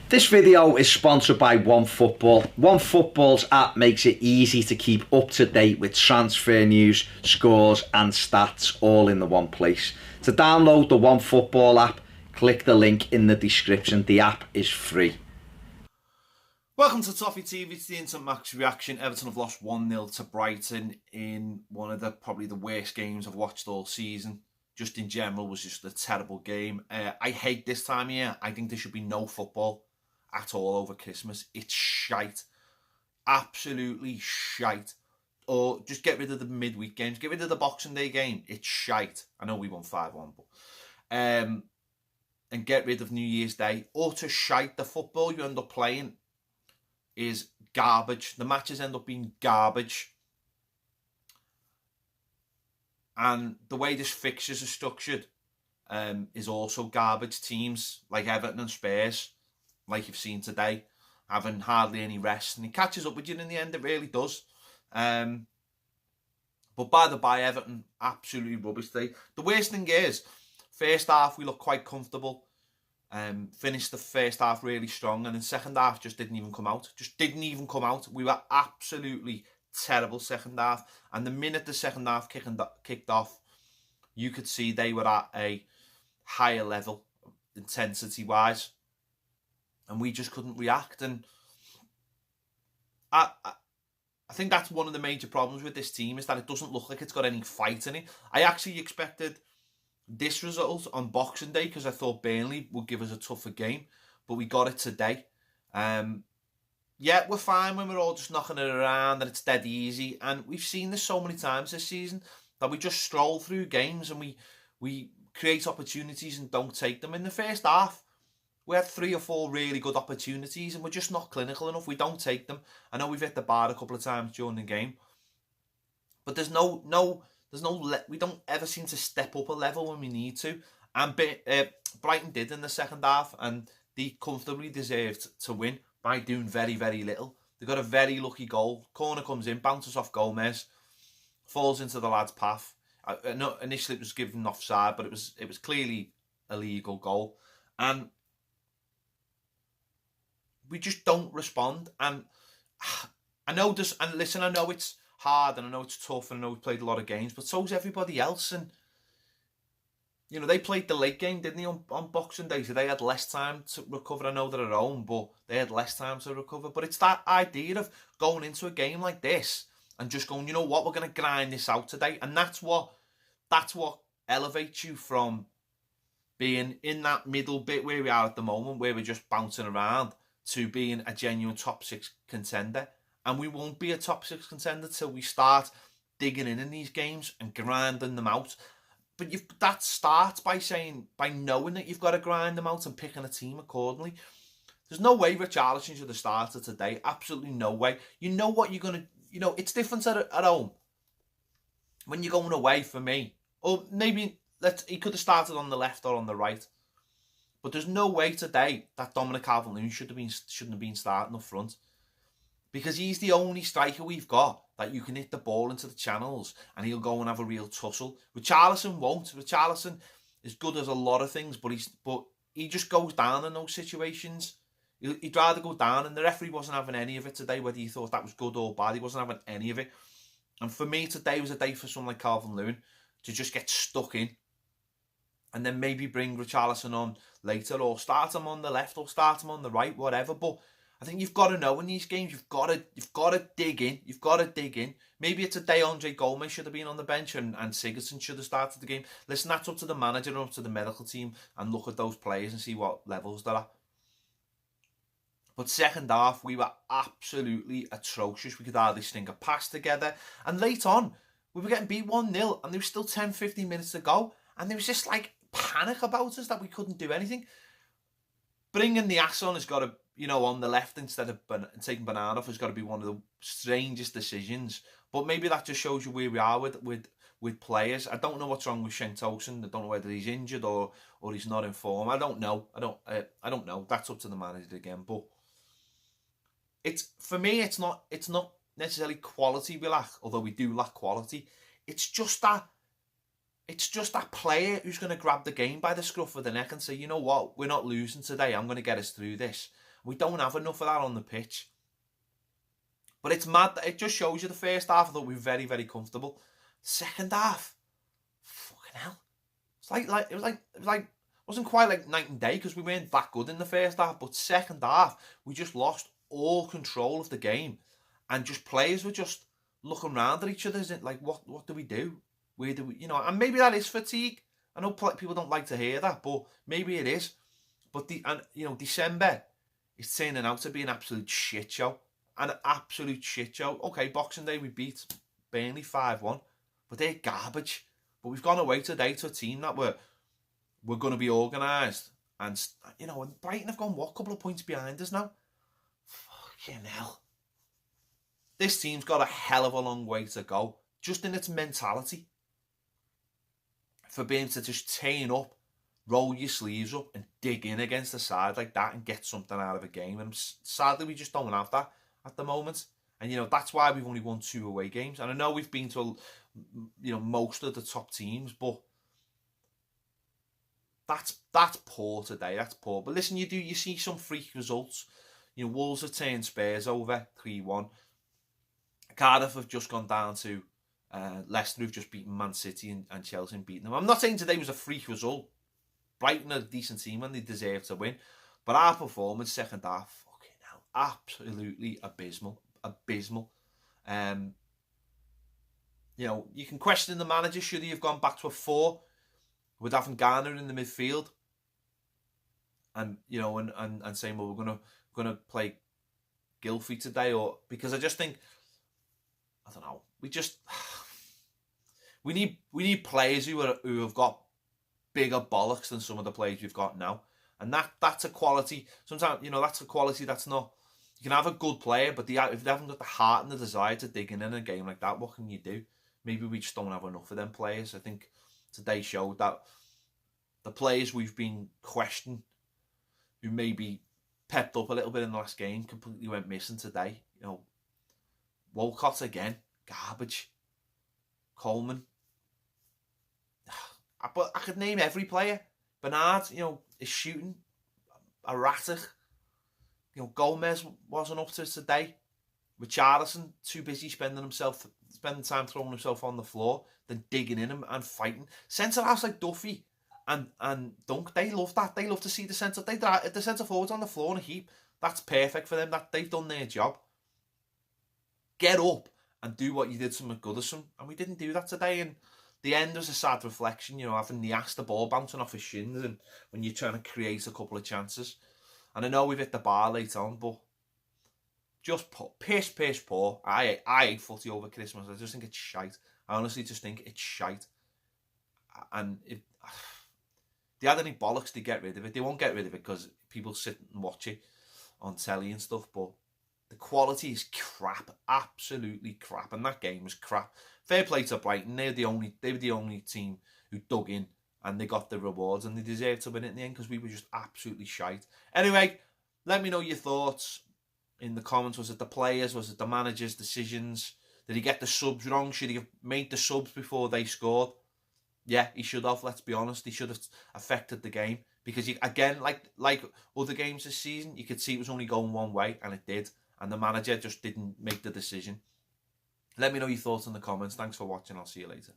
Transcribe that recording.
This video is sponsored by Onefootball. Onefootball's app makes it easy to keep up to date with transfer news, scores and stats all in the one place. To download the Onefootball app, click the link in the description. The app is free. Welcome to Toffee TV. It's the instant match reaction. Everton have lost 1-0 to Brighton in one of probably the worst games I've watched all season. Just in general, was just a terrible game. I hate this time of year. I think there should be no football at all over Christmas. It's shite. Absolutely shite. Or just get rid of the midweek games. Get rid of the Boxing Day game. It's shite. I know we won 5-1, but and get rid of New Year's Day. Utter shite. The football you end up playing is garbage. The matches end up being garbage. And the way this fixtures are structured is also garbage. Teams like Everton and Spurs, like you've seen today, having hardly any rest. And it catches up with you in the end, it really does. But by the by, Everton, absolutely rubbish today. The worst thing is, first half, we looked quite comfortable. Finished the first half really strong. And then second half just didn't even come out. Just didn't even come out. We were absolutely terrible second half. And the minute the second half kicked off, you could see they were at a higher level, intensity-wise. And we just couldn't react. And I think that's one of the major problems with this team, is that it doesn't look like it's got any fight in it. I actually expected this result on Boxing Day because I thought Burnley would give us a tougher game. But we got it today. Yeah, we're fine when we're all just knocking it around and it's dead easy. And we've seen this so many times this season that we just stroll through games and we create opportunities and don't take them. In the first half, we had 3 or 4 really good opportunities and we're just not clinical enough. We don't take them. I know we've hit the bar a couple of times during the game, but we don't ever seem to step up a level when we need to. And Brighton did in the second half, and they comfortably deserved to win by doing very, very little. They got a very lucky goal. Corner comes in, bounces off Gomez, falls into the lad's path. Initially it was given offside, but it was clearly a legal goal. And we just don't respond. And I know this, and listen, I know it's hard and I know it's tough and I know we've played a lot of games, but so's everybody else. And you know, they played the late game, didn't they, on Boxing Day? So they had less time to recover. I know they're at home, but they had less time to recover. But it's that idea of going into a game like this and just going, you know what, we're going to grind this out today. And that's what elevates you from being in that middle bit where we are at the moment, where we're just bouncing around, to being a genuine top 6 contender. And we won't be a top 6 contender till we start digging in these games and grinding them out. But that starts by knowing that you've got to grind them out and picking a team accordingly. There's no way Richarlison should have started today. Absolutely no way. You know what you're going to... You know, it's different at home. When you're going away, for me. Or maybe he could have started on the left or on the right. But there's no way today that Dominic Calvert-Lewin shouldn't have been starting up front. Because he's the only striker we've got that you can hit the ball into the channels and he'll go and have a real tussle. Richarlison won't. Richarlison is good as a lot of things, but he just goes down in those situations. He'd rather go down, and the referee wasn't having any of it today, whether he thought that was good or bad. He wasn't having any of it. And for me, today was a day for someone like Calvert-Lewin to just get stuck in and then maybe bring Richarlison on later, or start him on the left or start him on the right, whatever. But I think you've got to know in these games, you've got to dig in. You've got to dig in. Maybe it's a day Andre Gomez should have been on the bench and Sigurdsson should have started the game. Listen, that's up to the manager and up to the medical team, and look at those players and see what levels they're at. But second half, we were absolutely atrocious. We could hardly string a pass together. And late on, we were getting beat 1-0 and there was still 10-15 minutes to go. And there was just like panic about us that we couldn't do anything. Bringing the ass on has got to, you know, on the left instead of taking Bernard off has got to be one of the strangest decisions. But maybe that just shows you where we are with players. I don't know what's wrong with Tosun. I don't know whether he's injured or he's not in form. I don't know. I don't know. That's up to the manager again. But for me, it's not necessarily quality we lack, although we do lack quality. It's just that player who's going to grab the game by the scruff of the neck and say, you know what, we're not losing today. I'm going to get us through this. We don't have enough of that on the pitch. But it's mad. It just shows you the first half, I thought we were very, very comfortable. Second half, fucking hell. It wasn't quite like night and day because we weren't that good in the first half. But second half, we just lost all control of the game. And just players were just looking around at each other. Like, what do we do? Where do we, and maybe that is fatigue. I know people don't like to hear that, but maybe it is. But December is turning out to be an absolute shit show. An absolute shit show. Okay, Boxing Day we beat Burnley 5-1, but they're garbage. But we've gone away today to a team that we're going to be organised. And, and Brighton have gone, a couple of points behind us now? Fucking hell. This team's got a hell of a long way to go, just in its mentality. For being to just turn up, roll your sleeves up and dig in against the side like that and get something out of a game. And sadly, we just don't have that at the moment. And, that's why we've only won 2 away games. And I know we've been to, most of the top teams, but that's poor today. That's poor. But listen, you see some freak results. Wolves have turned Spurs over 3-1. Cardiff have just gone down to Leicester, who've just beaten Man City and Chelsea and beaten them. I'm not saying today was a freak result. Brighton are a decent team and they deserve to win. But our performance, second half, fucking hell, absolutely abysmal. Abysmal. You can question the manager. Should he have gone back to a 4 with having Garner in the midfield? And, and saying, well, we're gonna play Gylfi today, or because I just think, I don't know, we need players who have got bigger bollocks than some of the players we've got now. And that's a quality. Sometimes, that's a quality that's not. You can have a good player, but if they haven't got the heart and the desire to dig in a game like that, what can you do? Maybe we just don't have enough of them players. I think today showed that the players we've been questioning, who maybe pepped up a little bit in the last game, completely went missing today. Walcott again, garbage. Coleman. But I could name every player. Bernard, is shooting erratic. Gomez wasn't up to it today. Richarlison, too busy spending time throwing himself on the floor than digging in and fighting. Centre-halves like Duffy and Dunk, they love that. They love to see the centre forwards on the floor in a heap. That's perfect for them. That they've done their job. Get up and do what you did to McGibbon, and we didn't do that today. And the end was a sad reflection, having the ball bouncing off his shins, and when you're trying to create a couple of chances. And I know we've hit the bar late on, but just piss poor. I hate footy over Christmas. I just think it's shite. I honestly just think it's shite. And if they had any bollocks to get rid of it, they won't get rid of it because people sit and watch it on telly and stuff. But the quality is crap, absolutely crap, and that game was crap. Fair play to Brighton. They were the only team who dug in. And they got the rewards, and they deserved to win it in the end because we were just absolutely shite. Anyway, let me know your thoughts in the comments. Was it the players? Was it the manager's decisions? Did he get the subs wrong? Should he have made the subs before they scored? Yeah, he should have, let's be honest. He should have affected the game. Because, again, like other games this season, you could see it was only going one way, and it did. And the manager just didn't make the decision. Let me know your thoughts in the comments. Thanks for watching. I'll see you later.